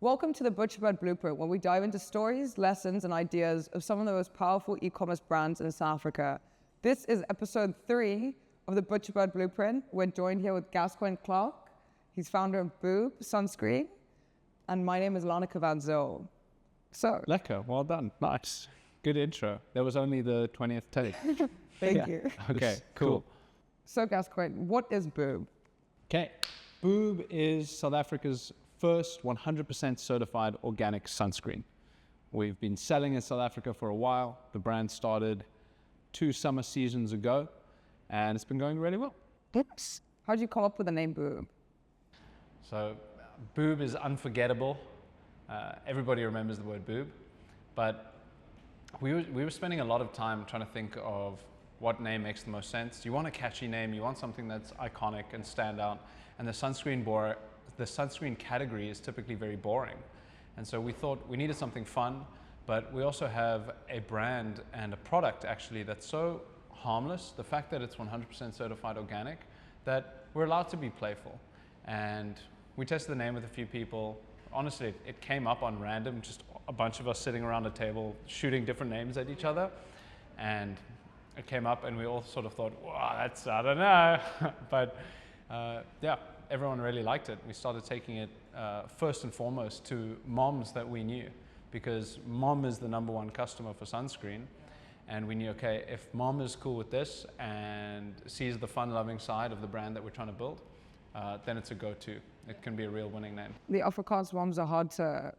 Welcome to the ButcherBird Blueprint, where we dive into stories, lessons, and ideas of some of the most powerful e-commerce brands in South Africa. This is episode 3 of the ButcherBird Blueprint. We're joined here with Gascoigne Clark. He's founder of BUUB Sunscreen. And my name is Laneke van Zyl. So. Lekker, well done. Nice. Good intro. That was only the 20th take. Thank you. Okay, cool. So Gascoigne, what is BUUB? Okay. BUUB is South Africa's first 100% certified organic sunscreen. We've been selling in South Africa for a while. The brand started 2 summer seasons ago, and it's been going really well. Oops. How did you come up with the name BUUB? So BUUB is unforgettable. Everybody remembers the word BUUB, but we were spending a lot of time trying to think of what name makes the most sense. You want a catchy name, you want something that's iconic and stand out, and the sunscreen category is typically very boring. And so we thought we needed something fun, but we also have a brand and a product actually that's so harmless, the fact that it's 100% certified organic, that we're allowed to be playful. And we tested the name with a few people. Honestly, it came up on random, just a bunch of us sitting around a table shooting different names at each other. And it came up and we all sort of thought, wow, that's, I don't know. But yeah, everyone really liked it. We started taking it first and foremost to moms that we knew, because mom is the #1 customer for sunscreen. And we knew, okay, if mom is cool with this and sees the fun-loving side of the brand that we're trying to build, then it's a go-to. It can be a real winning name. The Afrikaans moms are hard to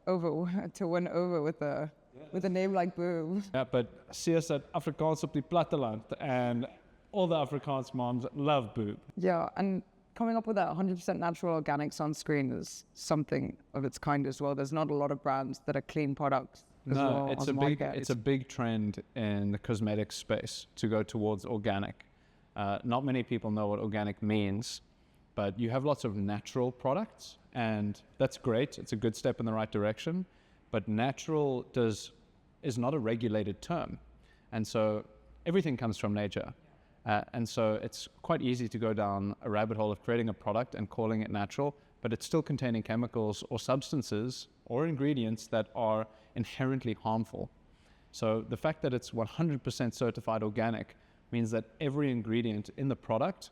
win over with a name like BUUB. Yeah, but see us at Afrikaans op die platteland, and all the Afrikaans moms love BUUB. Yeah, and coming up with that 100% natural organic sunscreen is something of its kind as well. There's not a lot of brands that are clean products. No, it's a big trend in the cosmetics space to go towards organic. Not many people know what organic means, but you have lots of natural products, and that's great. It's a good step in the right direction, but natural is not a regulated term. And so everything comes from nature. And so it's quite easy to go down a rabbit hole of creating a product and calling it natural, but it's still containing chemicals or substances or ingredients that are inherently harmful. So the fact that it's 100% certified organic means that every ingredient in the product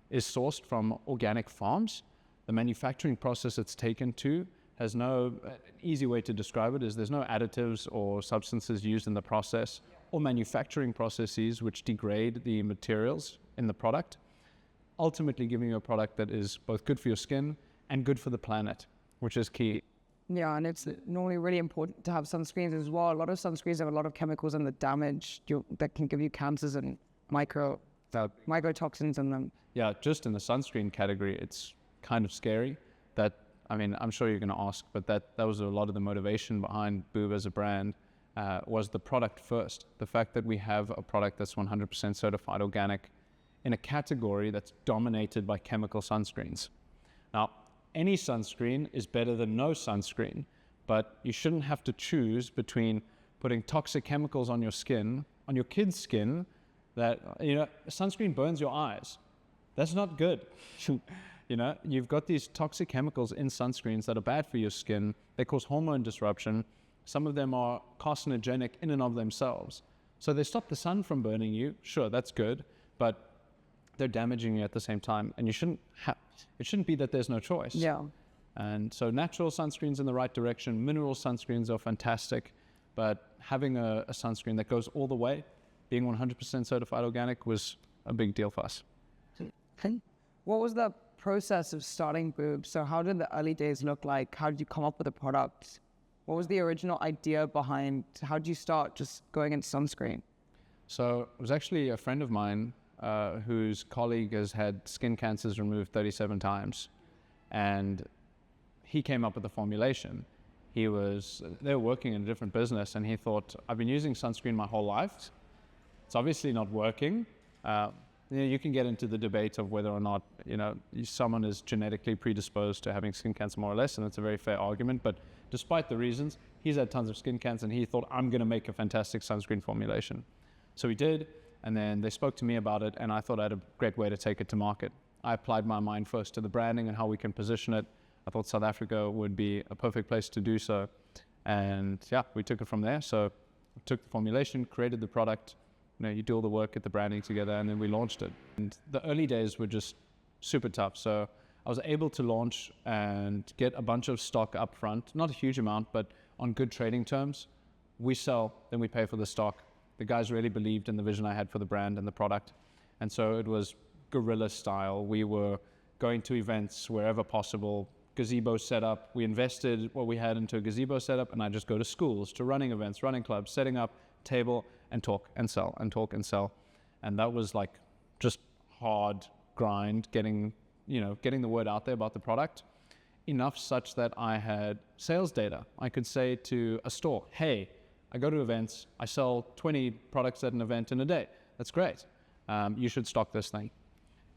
is sourced from organic farms. The manufacturing process it's taken to has an easy way to describe it is there's no additives or substances used in the process, or manufacturing processes which degrade the materials in the product, ultimately giving you a product that is both good for your skin and good for the planet, which is key. Yeah, and it's normally really important to have sunscreens as well. A lot of sunscreens have a lot of chemicals in the damage that can give you cancers and mycotoxins in them. Yeah, just in the sunscreen category, it's kind of scary. I'm sure you're going to ask, but that was a lot of the motivation behind BUUB as a brand. Was the product first. The fact that we have a product that's 100% certified organic in a category that's dominated by chemical sunscreens. Now, any sunscreen is better than no sunscreen, but you shouldn't have to choose between putting toxic chemicals on your skin, on your kid's skin, that, sunscreen burns your eyes. That's not good. You've got these toxic chemicals in sunscreens that are bad for your skin. They cause hormone disruption. Some of them are carcinogenic in and of themselves. So they stop the sun from burning you. Sure, that's good, but they're damaging you at the same time. And it shouldn't be that there's no choice. Yeah. And so natural sunscreens in the right direction, mineral sunscreens are fantastic, but having a sunscreen that goes all the way, being 100% certified organic, was a big deal for us. What was the process of starting BUUB? So how did the early days look like? How did you come up with the product? What was the original idea behind, how did you start just going into sunscreen? So it was actually a friend of mine whose colleague has had skin cancers removed 37 times. And he came up with the formulation. They were working in a different business, and he thought, I've been using sunscreen my whole life. It's obviously not working. You can get into the debate of whether or not, someone is genetically predisposed to having skin cancer more or less, and it's a very fair argument. But despite the reasons, he's had tons of skin cancer, and he thought, I'm going to make a fantastic sunscreen formulation. So he did, and then they spoke to me about it, and I thought I had a great way to take it to market. I applied my mind first to the branding and how we can position it. I thought South Africa would be a perfect place to do so. And yeah, we took it from there. So we took the formulation, created the product, you do all the work, get the branding together, and then we launched it. And the early days were just super tough. So I was able to launch and get a bunch of stock up front, not a huge amount, but on good trading terms. We sell, then we pay for the stock. The guys really believed in the vision I had for the brand and the product. And so it was guerrilla style. We were going to events wherever possible, gazebo setup. We invested what we had into a gazebo setup, and I just go to schools, to running events, running clubs, setting up table and talk and sell and talk and sell. And that was like just hard grind, getting the word out there about the product, enough such that I had sales data. I could say to a store, hey, I go to events, I sell 20 products at an event in a day. That's great. You should stock this thing.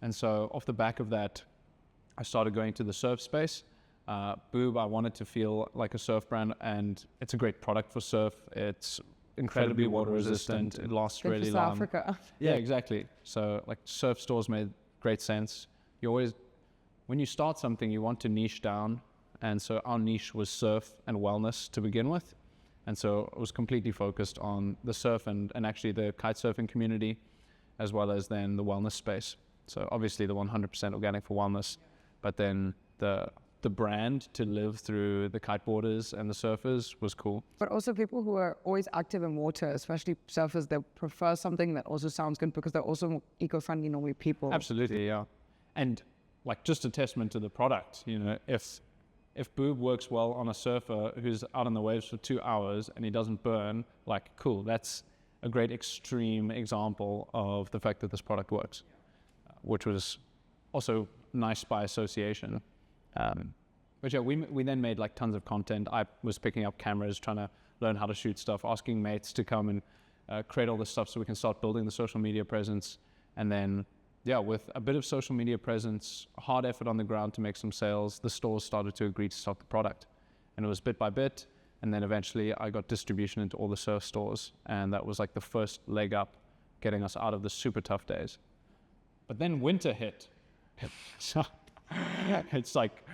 And so off the back of that, I started going to the surf space. BUUB, I wanted to feel like a surf brand, and it's a great product for surf. It's incredibly water resistant. It lasts really long. South Africa. Yeah, exactly. So like surf stores made great sense. When you start something, you want to niche down. And so our niche was surf and wellness to begin with. And so it was completely focused on the surf and actually the kite surfing community, as well as then the wellness space. So obviously the 100% organic for wellness, but then the brand to live through the kiteboarders and the surfers was cool. But also people who are always active in water, especially surfers, they prefer something that also sounds good because they're also more eco-friendly normally people. Absolutely, yeah. And like just a testament to the product, if BUUB works well on a surfer who's out on the waves for 2 hours and he doesn't burn, like cool, that's a great extreme example of the fact that this product works, which was also nice by association. But yeah, we then made like tons of content. I was picking up cameras, trying to learn how to shoot stuff, asking mates to come and create all this stuff so we can start building the social media presence. And then, yeah, with a bit of social media presence, hard effort on the ground to make some sales, the stores started to agree to stock the product. And it was bit by bit. And then eventually I got distribution into all the surf stores. And that was like the first leg up, getting us out of the super tough days. But then winter hit. So it's like,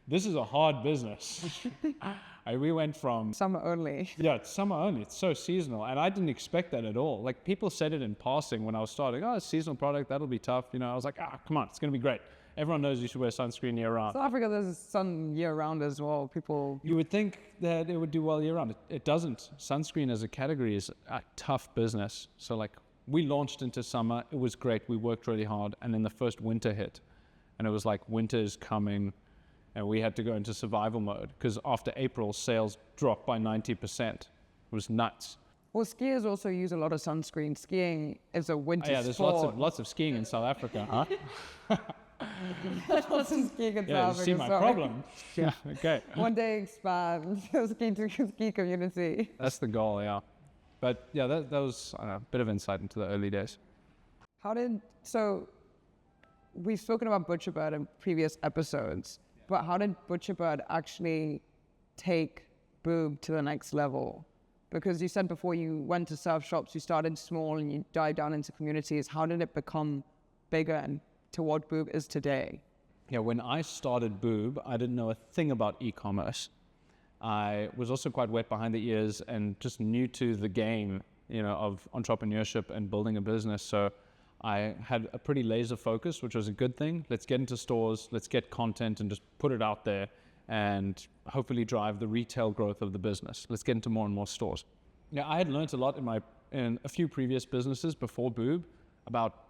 this is a hard business. We went from summer only. Yeah, it's summer only. It's so seasonal. And I didn't expect that at all. Like people said it in passing when I was starting, oh, it's a seasonal product, that'll be tough. I was like, come on, it's going to be great. Everyone knows you should wear sunscreen year round. South Africa, there's sun year round as well. You would think that it would do well year round. It doesn't. Sunscreen as a category is a tough business. So like we launched into summer. It was great. We worked really hard. And then the first winter hit. And it was like, winter is coming. And we had to go into survival mode because after April, sales dropped by 90%. It was nuts. Well, skiers also use a lot of sunscreen. Skiing is a winter sport. Yeah, there's lots of skiing in South Africa. Huh? There's lots of skiing in South Africa. You see my problem. Yeah, okay. One day expand the ski community. That's the goal, yeah. But yeah, that was a bit of insight into the early days. So we've spoken about ButcherBird in previous episodes. But how did ButcherBird actually take BUUB to the next level? Because you said before you went to surf shops, you started small and you dived down into communities. How did it become bigger and to what BUUB is today? Yeah, when I started BUUB, I didn't know a thing about e-commerce. I was also quite wet behind the ears and just new to the game, of entrepreneurship and building a business. So I had a pretty laser focus, which was a good thing. Let's get into stores, let's get content and just put it out there and hopefully drive the retail growth of the business. Let's get into more and more stores. Yeah, I had learned a lot in a few previous businesses before BUUB about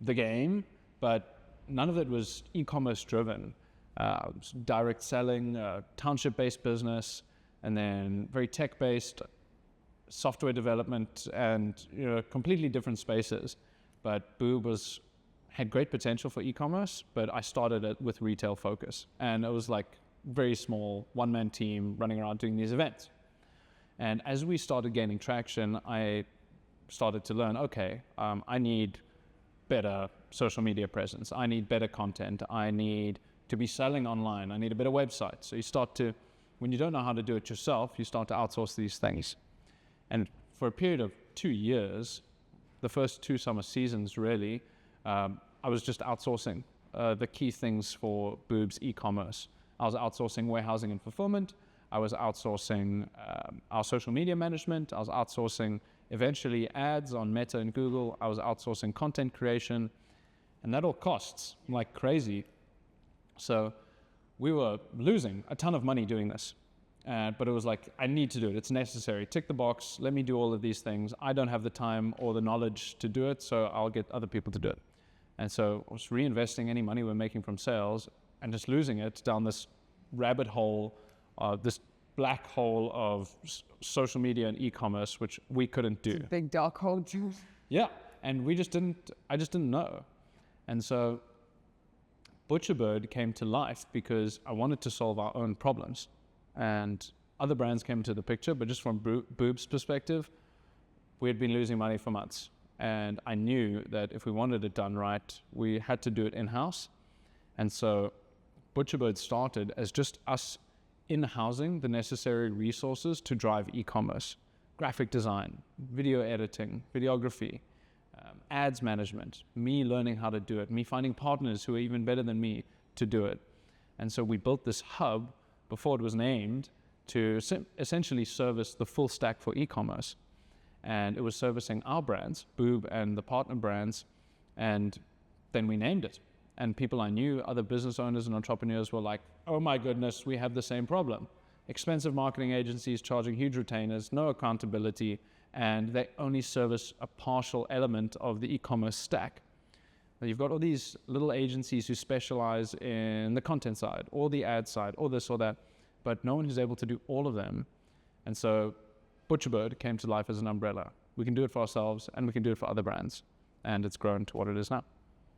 the game, but none of it was e-commerce driven. Direct selling, township-based business, and then very tech-based software development and completely different spaces. But BUUB had great potential for e-commerce, but I started it with retail focus. And it was like very small, one-man team running around doing these events. And as we started gaining traction, I started to learn, okay, I need better social media presence. I need better content. I need to be selling online. I need a better website. So you start to, when you don't know how to do it yourself, you start to outsource these things. And for a period of 2 years, the first 2 summer seasons really, I was just outsourcing the key things for BUUB's e-commerce. I was outsourcing warehousing and fulfillment. I was outsourcing our social media management. I was outsourcing eventually ads on Meta and Google. I was outsourcing content creation, and that all costs like crazy. So we were losing a ton of money doing this. But it was like, I need to do it. It's necessary. Tick the box. Let me do all of these things. I don't have the time or the knowledge to do it, so I'll get other people to do it. And so I was reinvesting any money we're making from sales and just losing it down this rabbit hole, this black hole of social media and e-commerce, which we couldn't do. It's a big dark hole, too. Yeah, and I just didn't know. And so ButcherBird came to life because I wanted to solve our own problems. And other brands came into the picture, but just from BUUB's perspective, we had been losing money for months. And I knew that if we wanted it done right, we had to do it in-house. And so ButcherBird started as just us in-housing the necessary resources to drive e-commerce, graphic design, video editing, videography, ads management, me learning how to do it, me finding partners who are even better than me to do it. And so we built this hub before it was named to essentially service the full stack for e-commerce. And it was servicing our brands, BUUB and the partner brands, and then we named it. And people I knew, other business owners and entrepreneurs were like, oh my goodness, we have the same problem. Expensive marketing agencies charging huge retainers, no accountability, and they only service a partial element of the e-commerce stack. Now you've got all these little agencies who specialize in the content side, or the ad side, or this or that, but no one who's able to do all of them. And so ButcherBird came to life as an umbrella. We can do it for ourselves, and we can do it for other brands. And it's grown to what it is now.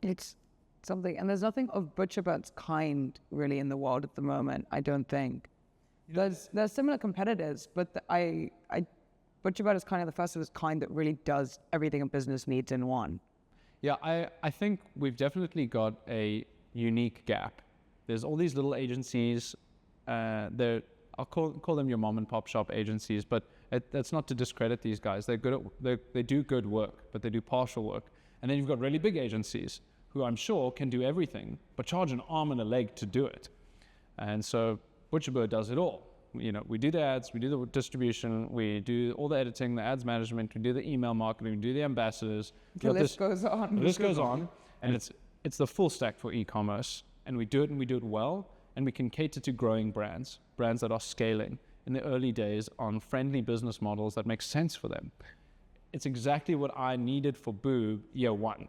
It's something, and there's nothing of ButcherBird's kind really in the world at the moment, I don't think. There's similar competitors, but ButcherBird is kind of the first of its kind that really does everything a business needs in one. Yeah, I think we've definitely got a unique gap. There's all these little agencies. I'll call them your mom and pop shop agencies, but that's not to discredit these guys. They're good they do good work, but they do partial work. And then you've got really big agencies who I'm sure can do everything, but charge an arm and a leg to do it. And so ButcherBird does it all. You know, we do the ads, we do the distribution, we do all the editing, the ads management, we do the email marketing, we do the ambassadors. The list goes on. The list goes on, and it's the full stack for e-commerce, and we do it well, and we can cater to growing brands that are scaling in the early days on friendly business models that make sense for them. It's exactly what I needed for BUUB year one,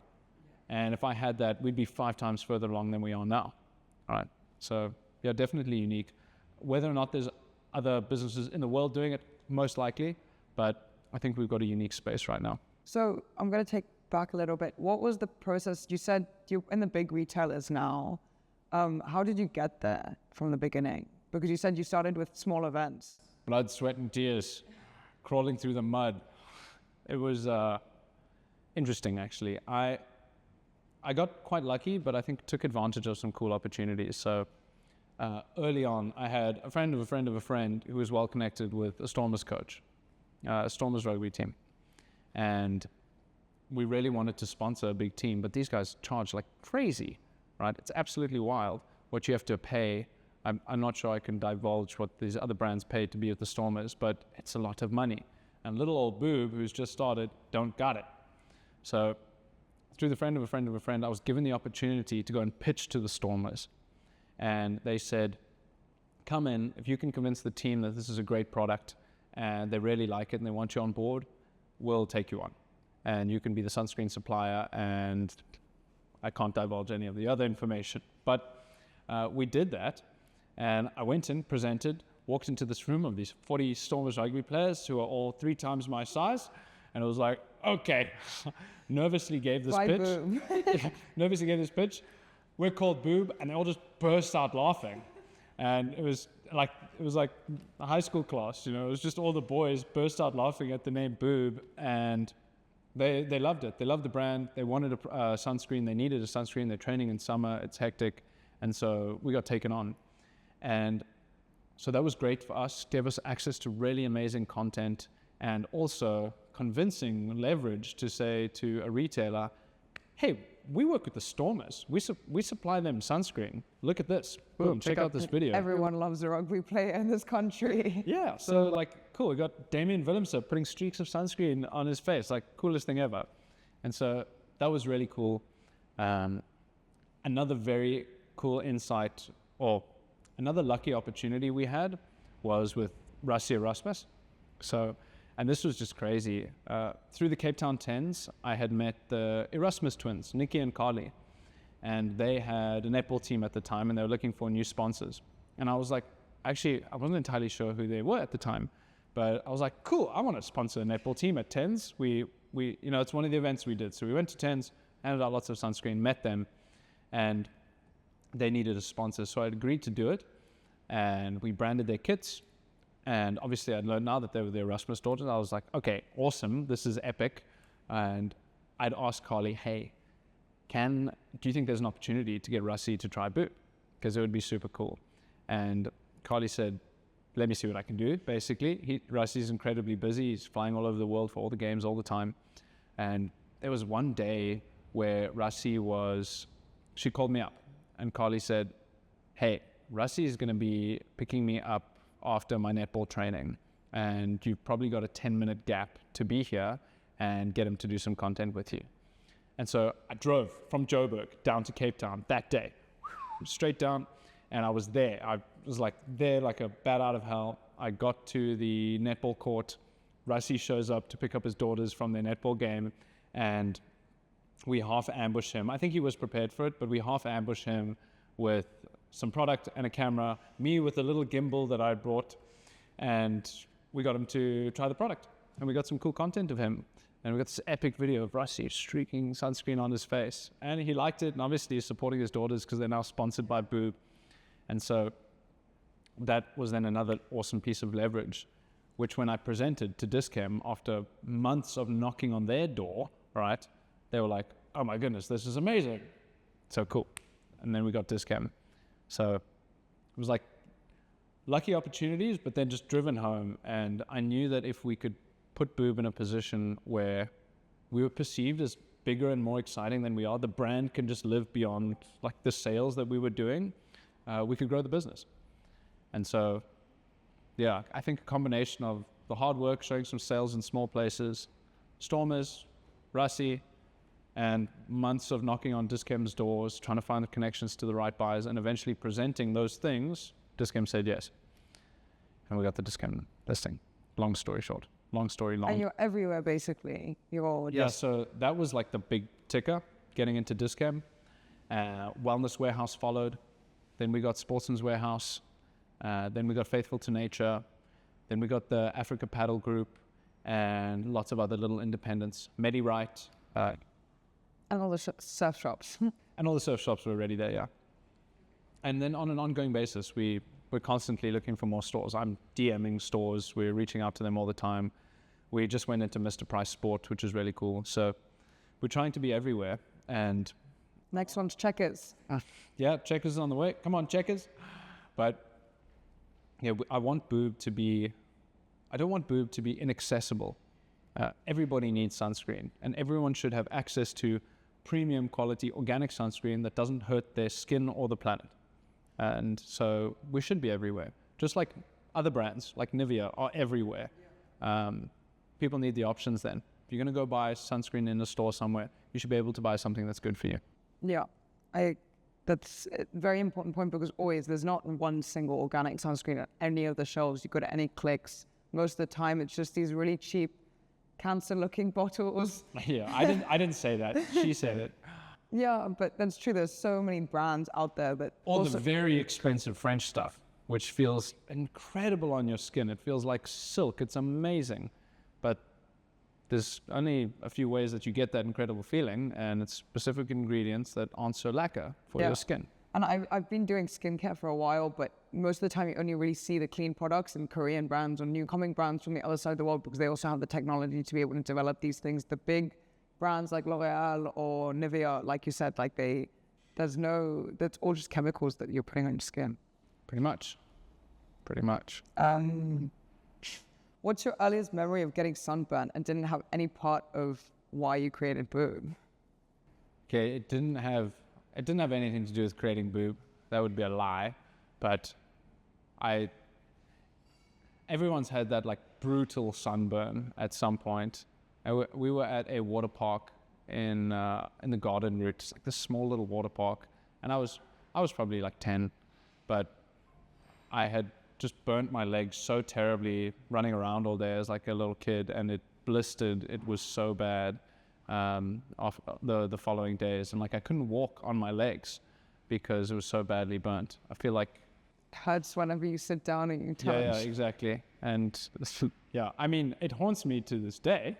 and if I had that, we'd be 5 times further along than we are now. All right, so yeah, definitely unique. Whether or not there's other businesses in the world doing it, most likely, but I think we've got a unique space right now. So I'm going to take back a little bit. What was the process? You said you're in the big retailers now. How did you get there from the beginning? Because you said you started with small events. Blood, sweat, and tears, crawling through the mud. It was interesting, actually. I got quite lucky, but I think took advantage of some cool opportunities. So early on, I had a friend of a friend of a friend who was well connected with a Stormers coach, a Stormers rugby team. And we really wanted to sponsor a big team, but these guys charge like crazy, right? It's absolutely wild what you have to pay. I'm not sure I can divulge what these other brands pay to be with the Stormers, but it's a lot of money. And little old BUUB, who's just started, don't got it. So through the friend of a friend of a friend, I was given the opportunity to go and pitch to the Stormers. And they said, come in, if you can convince the team that this is a great product and they really like it and they want you on board, we'll take you on. And you can be the sunscreen supplier, and I can't divulge any of the other information. But we did that, and I went in, presented, walked into this room of these 40 Stormers rugby players who are all 3 times my size, and it was like, okay, nervously gave this pitch. We're called BUUB, and they all just burst out laughing. And it was like a high school class, you know, it was just all the boys burst out laughing at the name BUUB, and they loved it. They loved the brand. They wanted a sunscreen. They needed a sunscreen. They're training in summer. It's hectic. And so we got taken on. And so that was great for us, gave us access to really amazing content, and also convincing leverage to say to a retailer, hey, we work with the Stormers. We supply them sunscreen. Look at this. Boom, check out this video. Everyone loves a rugby player in this country. Yeah, so like, cool, we got Damien Willemse putting streaks of sunscreen on his face, like coolest thing ever. And so that was really cool. Another very cool insight, or another lucky opportunity we had, was with Rassie Erasmus. So, and this was just crazy. Through the Cape Town 10s, I had met the Erasmus twins, Nikki and Carly. And they had a netball team at the time, and they were looking for new sponsors. And I was like, actually, I wasn't entirely sure who they were at the time, but I was like, cool, I want to sponsor a netball team at 10s. We, you know, it's one of the events we did. So we went to 10s, handed out lots of sunscreen, met them, and they needed a sponsor. So I agreed to do it, and we branded their kits. And obviously I'd learned now that they were the Erasmus daughters. I was like, okay, awesome, this is epic. And I'd asked Carly, hey, do you think there's an opportunity to get Rassie to try BUUB? Because it would be super cool. And Carly said, let me see what I can do, basically. Rassie's incredibly busy. He's flying all over the world for all the games all the time. And there was one day where she called me up, and Carly said, hey, Rassie is going to be picking me up after my netball training, and you've probably got a 10-minute gap to be here and get him to do some content with you. And so I drove from Joburg down to Cape Town that day, straight down, and I was there. I was like there like a bat out of hell. I got to the netball court. Rassie shows up to pick up his daughters from their netball game, and we half ambush him. I think he was prepared for it, but we half ambush him with some product and a camera, me with a little gimbal that I brought, and we got him to try the product. And we got some cool content of him. And we got this epic video of Rassie streaking sunscreen on his face. And he liked it, and obviously he's supporting his daughters because they're now sponsored by BUUB. And so that was then another awesome piece of leverage, which when I presented to Dischem after months of knocking on their door, right, they were like, oh my goodness, this is amazing. So cool. And then we got Dischem. So it was like lucky opportunities, but then just driven home. And I knew that if we could put BUUB in a position where we were perceived as bigger and more exciting than we are, the brand can just live beyond like the sales that we were doing, we could grow the business. And so, yeah, I think a combination of the hard work, showing some sales in small places, Stormers, Rassie, and months of knocking on Dischem's doors, trying to find the connections to the right buyers, and eventually presenting those things, Dischem said yes. And we got the Dischem listing. Long story short. Long story long. And you're everywhere, basically. Yeah, so that was like the big ticker, getting into Dischem. Wellness Warehouse followed. Then we got Sportsman's Warehouse. Then we got Faithful to Nature. Then we got the Africa Paddle Group and lots of other little independents. MediRite. And all the surf shops. And all the surf shops were already there, yeah. And then on an ongoing basis, we're constantly looking for more stores. I'm DMing stores. We're reaching out to them all the time. We just went into Mr. Price Sport, which is really cool. So we're trying to be everywhere. And next one's Checkers. Yeah, Checkers is on the way. Come on, Checkers. But yeah, I don't want BUUB to be inaccessible. Everybody needs sunscreen, and everyone should have access to premium quality organic sunscreen that doesn't hurt their skin or the planet. And so we should be everywhere, just like other brands like Nivea are everywhere. People need the options then. If you're going to go buy sunscreen in a store somewhere, you should be able to buy something that's good for you. Yeah, that's a very important point, because always there's not one single organic sunscreen at any of the shelves. You go to any clicks. Most of the time it's just these really cheap cancer-looking bottles. Yeah, I didn't say that. She said it. Yeah, but that's true. There's so many brands out there that all the very expensive French stuff, which feels incredible on your skin. It feels like silk. It's amazing. But there's only a few ways that you get that incredible feeling, and it's specific ingredients that aren't so lacquer for your skin. And I've been doing skincare for a while, but most of the time you only really see the clean products in Korean brands or new coming brands from the other side of the world, because they also have the technology to be able to develop these things. The big brands like L'Oreal or Nivea, like you said, like that's all just chemicals that you're putting on your skin. Pretty much. What's your earliest memory of getting sunburned and didn't have any part of why you created BUUB? Okay, it didn't have anything to do with creating BUUB. That would be a lie. But everyone's had that like brutal sunburn at some point. And we were at a water park in the garden route, it's like this small little water park, and I was probably like 10, but I had just burnt my legs so terribly running around all day as like a little kid, and it blistered. It was so bad the following days, and like I couldn't walk on my legs because it was so badly burnt. I feel like It hurts whenever you sit down and you touch. yeah, exactly. And yeah, I mean, it haunts me to this day.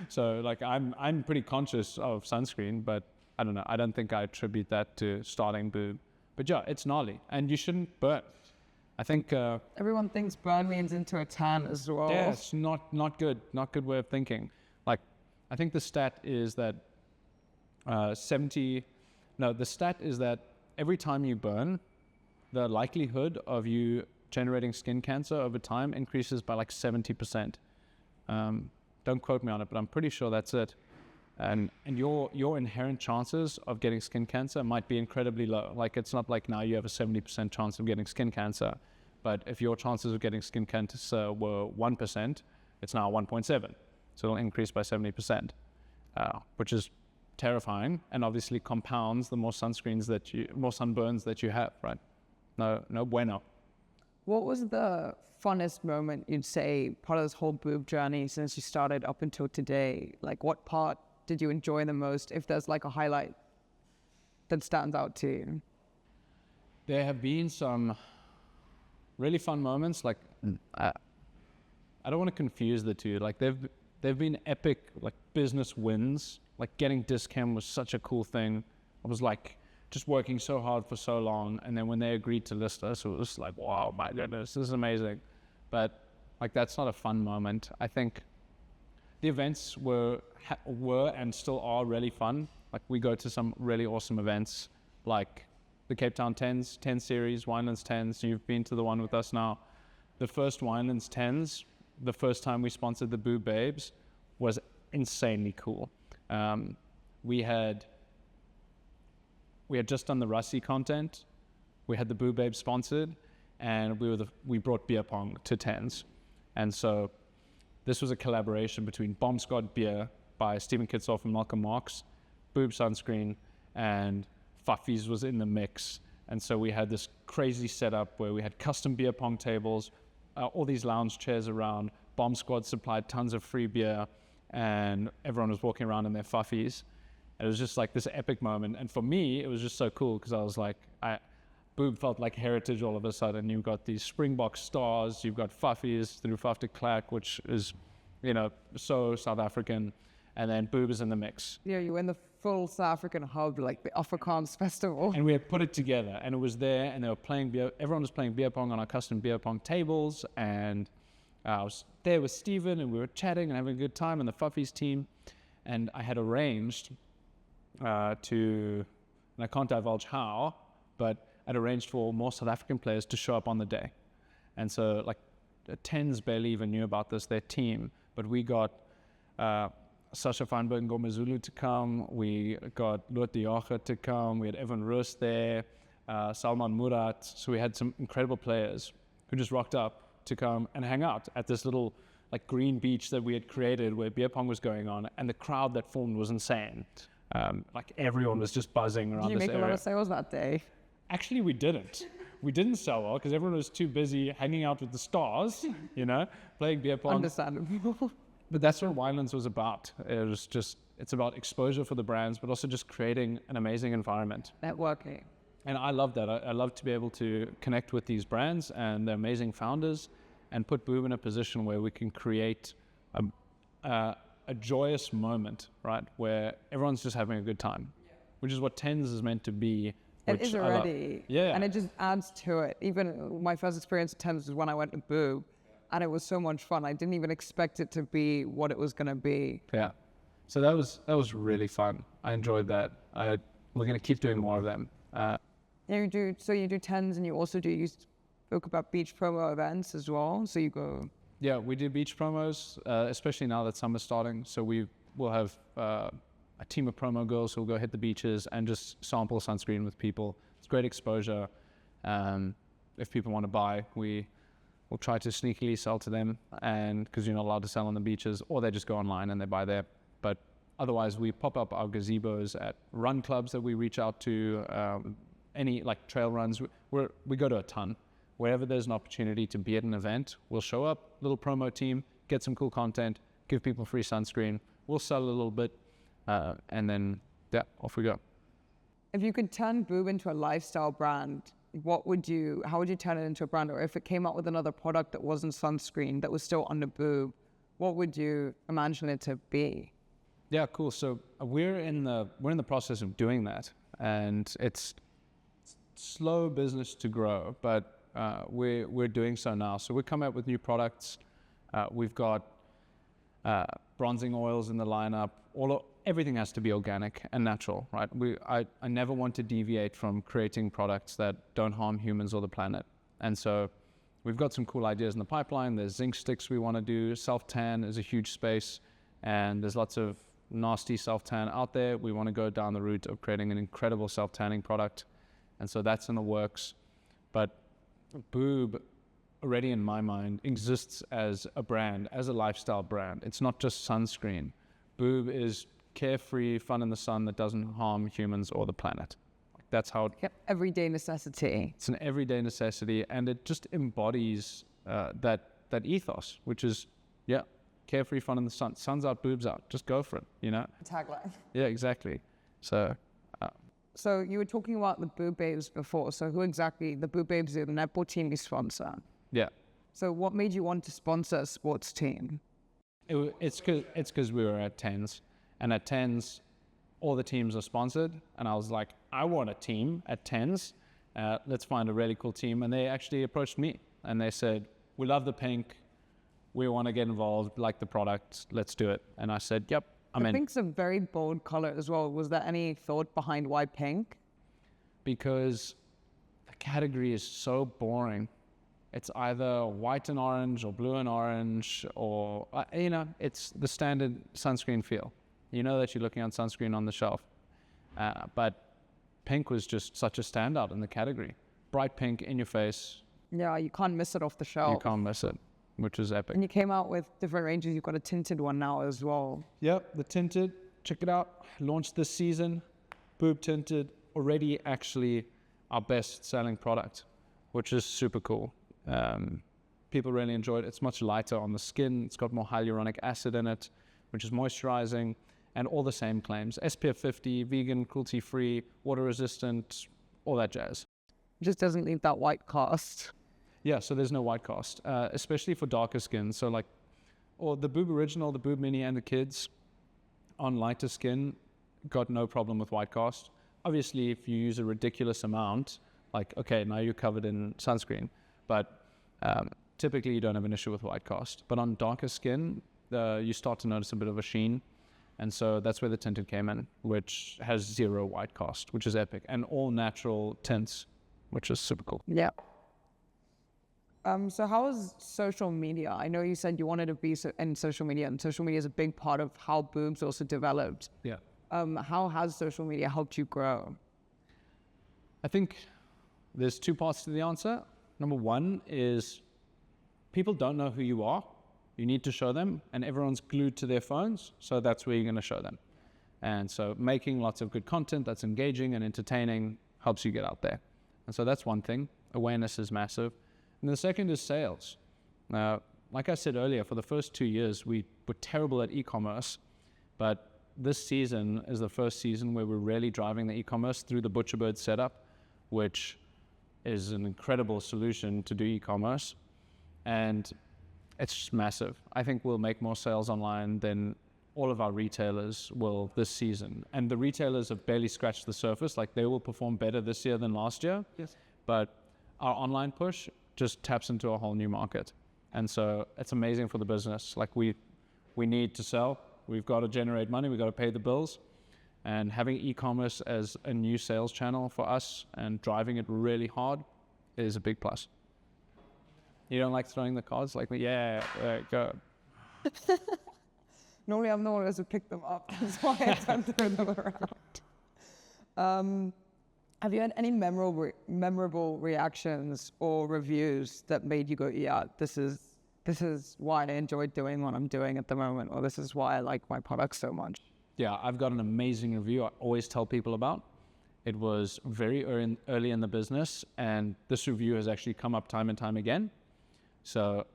So like I'm pretty conscious of sunscreen, but I don't know. I don't think I attribute that to starting BUUB. But yeah, it's gnarly, and you shouldn't burn. I think Everyone thinks burn means into a tan as well. yeah, it's not good. Not good way of thinking. Like, I think the stat is that the stat is that every time you burn, the likelihood of you generating skin cancer over time increases by like 70%. Don't quote me on it, but I'm pretty sure that's it. And your inherent chances of getting skin cancer might be incredibly low. Like, it's not like now you have a 70% chance of getting skin cancer, but if your chances of getting skin cancer were 1%, it's now 1.7. So it'll increase by 70%, which is terrifying, and obviously compounds the more sunburns that you have, right? No bueno. What was the funnest moment you'd say part of this whole BUUB journey since you started up until today? Like, what part did you enjoy the most, if there's like a highlight that stands out to you? There have been some really fun moments. Like, I don't want to confuse the two. Like, they've been epic like business wins. Like, getting Discam was such a cool thing. I was like just working so hard for so long, and then when they agreed to list us, it was like, wow, my goodness, this is amazing. But like, that's not a fun moment. I think the events were and still are really fun. Like, we go to some really awesome events, like the Cape Town 10 series, Winelands 10s. You've been to the one with us now. The first Winelands 10s, the first time we sponsored the BUUB Babes, was insanely cool. We had just done the Russie content. We had the BUUB Babes sponsored, and we brought beer pong to 10s. And so this was a collaboration between Bomb Squad Beer by Stephen Kitzel from Malcolm Marx, BUUB Sunscreen, and Fuffies was in the mix. And so we had this crazy setup where we had custom beer pong tables, all these lounge chairs around. Bomb Squad supplied tons of free beer, and everyone was walking around in their Fuffies. It was just like this epic moment. And for me, it was just so cool because I was like, BUUB felt like heritage all of a sudden. You've got these Springbok stars, you've got Fuffies through Faf de Klerk, which is, so South African. And then BUUB is in the mix. Yeah, you were in the full South African hub, like the Afrikaans festival. And we had put it together, and it was there, and they were playing everyone was playing beer pong on our custom beer pong tables. And I was there with Steven, and we were chatting and having a good time, and the Fuffies team. And I had arranged and I can't divulge how, but I'd arranged for more South African players to show up on the day. And so like the 10s barely even knew about this, their team, but we got Sasha Feinberg Ngomezulu to come, we got Loet de Jager to come, we had Evan Roos there, Salman Murat. So we had some incredible players who just rocked up to come and hang out at this little like green beach that we had created where beer pong was going on, and the crowd that formed was insane. Like, everyone was just buzzing around this area. Did you make a lot of sales that day? Actually, we didn't. We didn't sell well because everyone was too busy hanging out with the stars, playing beer pong. Understandable. But that's what Winelands was about. It's about exposure for the brands, but also just creating an amazing environment. Networking. And I love that. I love to be able to connect with these brands and their amazing founders and put BUUB in a position where we can create a joyous moment, right, where everyone's just having a good time, which is what 10s is meant to be. It is already. Yeah. And it just adds to it. Even my first experience at 10s was when I went to BUUB, and it was so much fun. I didn't even expect it to be what it was going to be. Yeah. So that was really fun. I enjoyed that. We're going to keep doing more of them. You do 10s, and you spoke about beach promo events as well. So you go. Yeah, we do beach promos, especially now that summer's starting. So we will have a team of promo girls who'll go hit the beaches and just sample sunscreen with people. It's great exposure. If people want to buy, we'll try to sneakily sell to them, and because you're not allowed to sell on the beaches, or they just go online and they buy there. But otherwise, we pop up our gazebos at run clubs that we reach out to, any like trail runs. We go to a ton. Wherever there's an opportunity to be at an event, we'll show up, little promo team, get some cool content, give people free sunscreen. We'll sell a little bit, and then off we go. If you could turn BUUB into a lifestyle brand, how would you turn it into a brand? Or if it came out with another product that wasn't sunscreen, that was still under BUUB, what would you imagine it to be? Yeah, cool. So we're in the process of doing that, and it's slow business to grow, but we're doing so now. So we come out with new products. We've got bronzing oils in the lineup. Everything has to be organic and natural, right? I never want to deviate from creating products that don't harm humans or the planet. And so we've got some cool ideas in the pipeline. There's zinc sticks we want to do. Self-tan is a huge space, and there's lots of nasty self-tan out there. We want to go down the route of creating an incredible self-tanning product. And so that's in the works. But BUUB, already in my mind, exists as a brand, as a lifestyle brand. It's not just sunscreen. BUUB is carefree, fun in the sun that doesn't harm humans or the planet. That's how everyday necessity. It's an everyday necessity, and it just embodies that ethos, which is, carefree, fun in the sun. Sun's out, BUUB's out. Just go for it, Tagline. Yeah, exactly. So you were talking about the BUUB Babes before. So who exactly, the BUUB Babes are the netball team you sponsor? Yeah. So what made you want to sponsor a sports team? It's because we were at TENS, and at TENS, all the teams are sponsored, and I was like, I want a team at TENS. Let's find a really cool team. And they actually approached me, and they said, we love the pink. We want to get involved, like the product. Let's do it. And I said, yep, I'm in. Pink's a very bold color as well. Was there any thought behind why pink? Because the category is so boring. It's either white and orange or blue and orange, or, it's the standard sunscreen feel. You know that you're looking at sunscreen on the shelf. But pink was just such a standout in the category. Bright pink in your face. Yeah, you can't miss it off the shelf. You can't miss it, which is epic. And you came out with different ranges. You've got a tinted one now as well. Yep, the tinted. Check it out. Launched this season. BUUB tinted. Already actually our best selling product, which is super cool. People really enjoy it. It's much lighter on the skin. It's got more hyaluronic acid in it, which is moisturizing, and all the same claims. SPF 50, vegan, cruelty-free, water-resistant, all that jazz. It just doesn't leave that white cast. Yeah, so there's no white cast, especially for darker skin. So the BUUB Original, the BUUB Mini, and the Kids on lighter skin got no problem with white cast. Obviously, if you use a ridiculous amount, now you're covered in sunscreen. But typically, you don't have an issue with white cast. But on darker skin, you start to notice a bit of a sheen. And so that's where the tinted came in, which has 0 white cast, which is epic. And all natural tints, which is super cool. Yeah. So how is social media? I know you said you wanted to be in social media, and social media is a big part of how BUUB's also developed. Yeah. How has social media helped you grow? I think there's 2 parts to the answer. Number 1 is people don't know who you are. You need to show them, and everyone's glued to their phones, so that's where you're going to show them. And so making lots of good content that's engaging and entertaining helps you get out there. And so that's one thing. Awareness is massive. And the second is sales. Now, like I said earlier, for the first 2 years, we were terrible at e-commerce, but this season is the first season where we're really driving the e-commerce through the ButcherBird setup, which is an incredible solution to do e-commerce. And it's just massive. I think we'll make more sales online than all of our retailers will this season. And the retailers have barely scratched the surface. They will perform better this year than last year. Yes. But our online push just taps into a whole new market. And so it's amazing for the business. We need to sell. We've got to generate money. We've got to pay the bills. And having e-commerce as a new sales channel for us and driving it really hard is a big plus. You don't like throwing the cards? Yeah, go. Normally I'm the one who has to pick them up. That's why I tend to throw them around. Have you had any memorable reactions or reviews that made you go, yeah, this is why I enjoy doing what I'm doing at the moment, or this is why I like my product so much? Yeah, I've got an amazing review I always tell people about. It was very early in the business, and this review has actually come up time and time again. So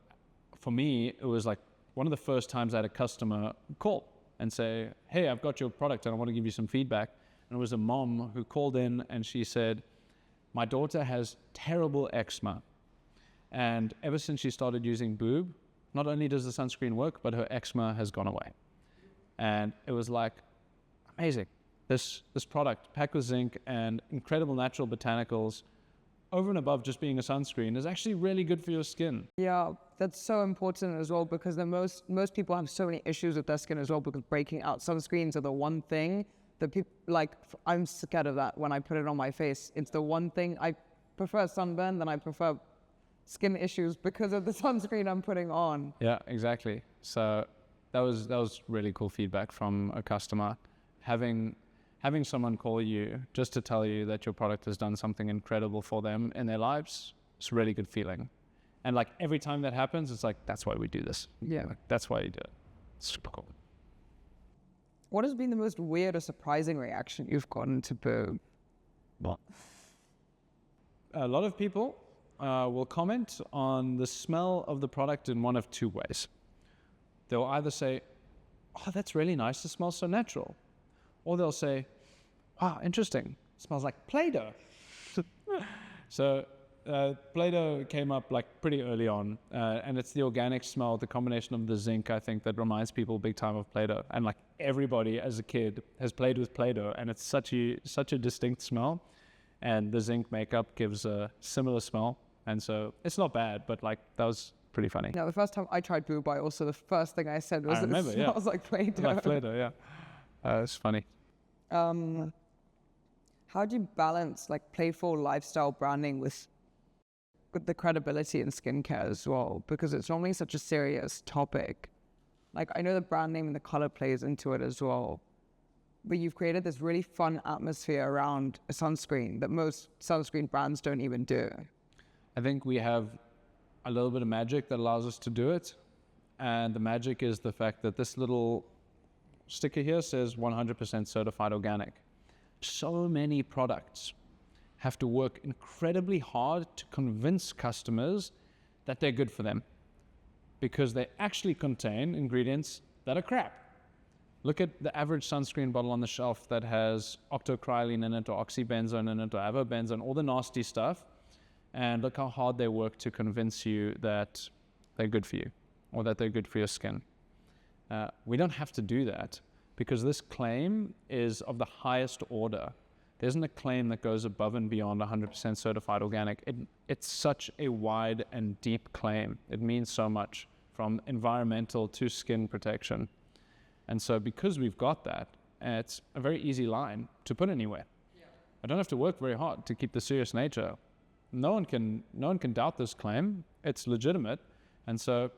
for me, it was like one of the first times I had a customer call and say, hey, I've got your product and I want to give you some feedback. And it was a mom who called in and she said, my daughter has terrible eczema. And ever since she started using BUUB, not only does the sunscreen work, but her eczema has gone away. And it was like, amazing. This product, packed with zinc and incredible natural botanicals, over and above just being a sunscreen, is actually really good for your skin. Yeah, that's so important as well, because most people have so many issues with their skin as well, because breaking out sunscreens are the one thing that people, like, I'm scared of that when I put it on my face. It's the one thing. I prefer sunburn than I prefer skin issues because of the sunscreen I'm putting on. Yeah, exactly. So that was really cool feedback from a customer. Having someone call you just to tell you that your product has done something incredible for them in their lives, it's a really good feeling. And like every time that happens, it's like, that's why we do this. Yeah. Like, that's why you do it. It's super cool. What has been the most weird or surprising reaction you've gotten to BUUB? What? A lot of people will comment on the smell of the product in one of two ways. They'll either say, oh, that's really nice, it smells so natural. Or they'll say, wow, interesting, it smells like Play-Doh. So Play-Doh came up like pretty early on, and it's the organic smell, the combination of the zinc, I think, that reminds people big time of Play-Doh. And like everybody as a kid has played with Play-Doh, and it's such a distinct smell. And the zinc makeup gives a similar smell. And so it's not bad, but like that was pretty funny. Now, the first time I tried BUUB, the first thing I said was, remember, it smells like Play-Doh. Like Play-Doh, yeah. It's funny. How do you balance like playful lifestyle branding with the credibility in skincare as well? Because it's normally such a serious topic. Like, I know the brand name and the color plays into it as well, but you've created this really fun atmosphere around a sunscreen that most sunscreen brands don't even do. I think we have a little bit of magic that allows us to do it. And the magic is the fact that this little sticker here says 100% certified organic. So many products have to work incredibly hard to convince customers that they're good for them, because they actually contain ingredients that are crap. Look at the average sunscreen bottle on the shelf that has octocrylene in it, or oxybenzone in it, or avobenzone, all the nasty stuff. And look how hard they work to convince you that they're good for you, or that they're good for your skin. We don't have to do that, because this claim is of the highest order. There isn't a claim that goes above and beyond 100% certified organic. It's such a wide and deep claim. It means so much, from environmental to skin protection. And so because we've got that, it's a very easy line to put anywhere. Yeah. I don't have to work very hard to keep the serious nature. No one can doubt this claim. It's legitimate. And so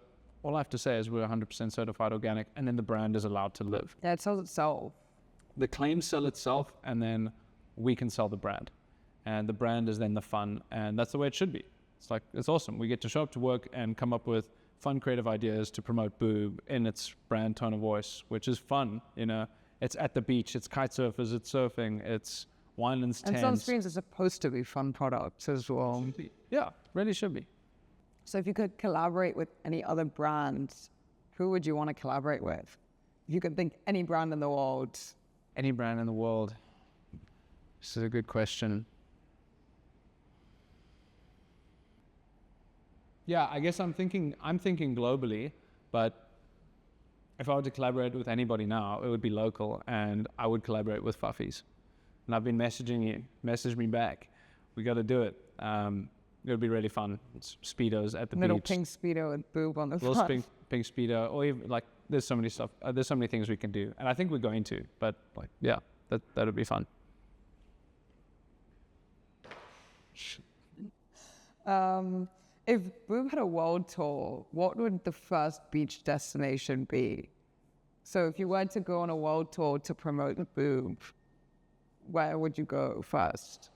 all I have to say is we're 100% certified organic, and then the brand is allowed to live. Yeah, it sells itself. The claims sell itself, and then we can sell the brand. And the brand is then the fun, and that's the way it should be. It's like, it's awesome. We get to show up to work and come up with fun, creative ideas to promote BUUB in its brand tone of voice, which is fun. You know, it's at the beach, it's kite surfers, it's surfing, it's Winelands And tents. sunscreens are supposed to be fun products as well. Yeah, really should be. So if you could collaborate with any other brands, who would you want to collaborate with? If you could think any brand in the world. Any brand in the world? This is a good question. Yeah, I guess I'm thinking globally, but if I were to collaborate with anybody now, it would be local, and I would collaborate with Fuffies. And I've been messaging you, message me back. We got to do it. It would be really fun. It's Speedos at the Little beach. pink Speedo with BUUB on the Little front. pink Speedo, or even like, there's so many stuff. There's so many things we can do, and I think we're going to. But like, yeah, that would be fun. If BUUB had a world tour, what would the first beach destination be? So if you were to go on a world tour to promote BUUB, where would you go first?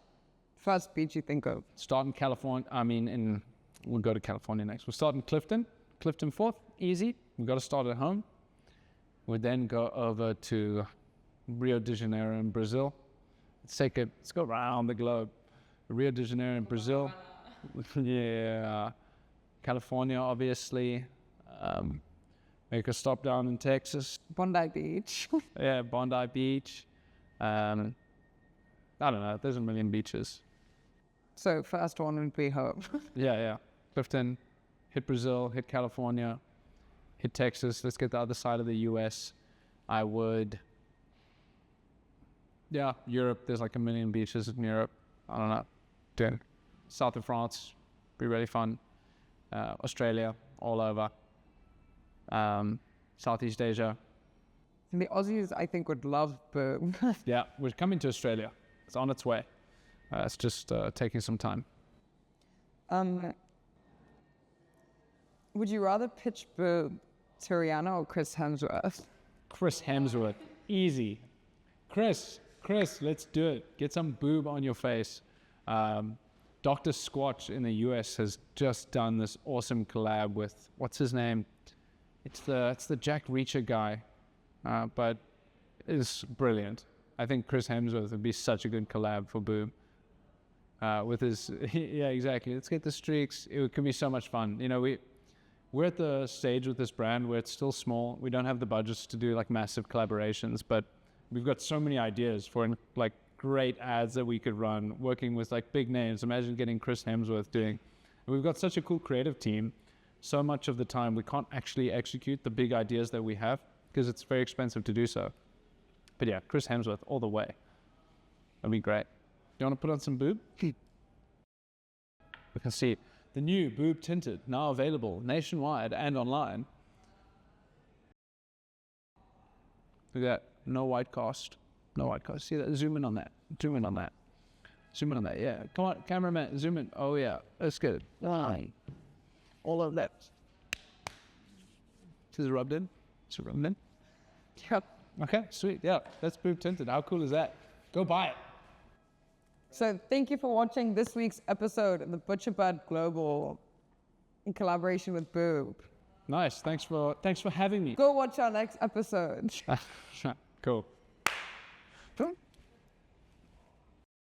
First beach you think of? Start in California. We'll go to California next. We'll start in Clifton 4th, easy. We've got to start at home. We'll then go over to Rio de Janeiro in Brazil. Let's go around the globe. Rio de Janeiro in Brazil. Yeah. California, obviously. Make a stop down in Texas. Bondi Beach. Yeah, Bondi Beach. I don't know. There's a million beaches. So first one would be home. Yeah. Clifton, hit Brazil, hit California, hit Texas. Let's get the other side of the US. I would, Europe. There's like a million beaches in Europe. I don't know. Then south of France, be really fun. Australia, all over. Southeast Asia. And the Aussies, I think, would love BUUB. Yeah, we're coming to Australia. It's on its way. It's just taking some time. Would you rather pitch BUUB to Rihanna or Chris Hemsworth? Chris Hemsworth, easy. Chris, let's do it. Get some BUUB on your face. Dr. Squatch in the US has just done this awesome collab with, what's his name? It's the Jack Reacher guy, but it's brilliant. I think Chris Hemsworth would be such a good collab for BUUB. With his, yeah, exactly. Let's get the streaks. It could be so much fun. You know, we're at the stage with this brand where it's still small. We don't have the budgets to do like massive collaborations, but we've got so many ideas for like great ads that we could run, working with like big names. Imagine getting Chris Hemsworth doing. And we've got such a cool creative team. So much of the time we can't actually execute the big ideas that we have because it's very expensive to do so. But yeah, Chris Hemsworth all the way. That'd be great. You want to put on some BUUB? We can see the new BUUB Tinted, now available nationwide and online. Look at that, no white cast. No white cast. See that? Zoom in on that. Zoom in on that. Zoom in on that, yeah. Come on, cameraman, zoom in. Oh yeah, that's good. All of that. Is it rubbed in? Is it rubbed in? Yep. Okay, sweet, yeah. That's BUUB Tinted. How cool is that? Go buy it. So thank you for watching this week's episode of the ButcherBird Global in collaboration with BUUB. Nice. Thanks for having me. Go watch our next episode. Cool.